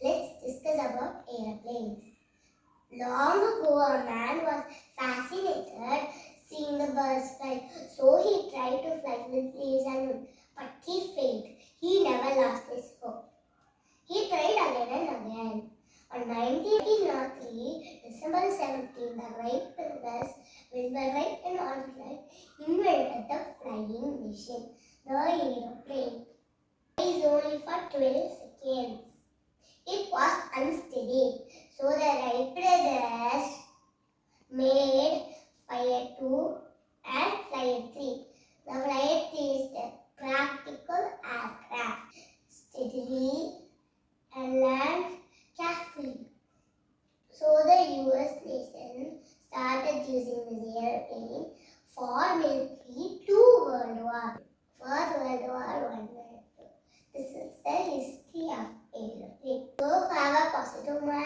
let's discuss about aeroplanes. Long ago, a man was fascinated seeing the birds fly, so he tried to fly with leaves and wood, but he failed. He never lost his hope. He tried again and again. On 1903, December 17, the Wright brothers, Wilbur Wright and Arnold Wright, invented the flying machine, the aeroplane. It is only for 12 seconds. It was unsteady, so the Wright brothers made Flight 2 and Flight 3. The Flight 3 is the practical aircraft, steadily and land carefully. So the US nation started using this airplane for military to World War. For World War I. This is the history of airplane. So have a positive mind.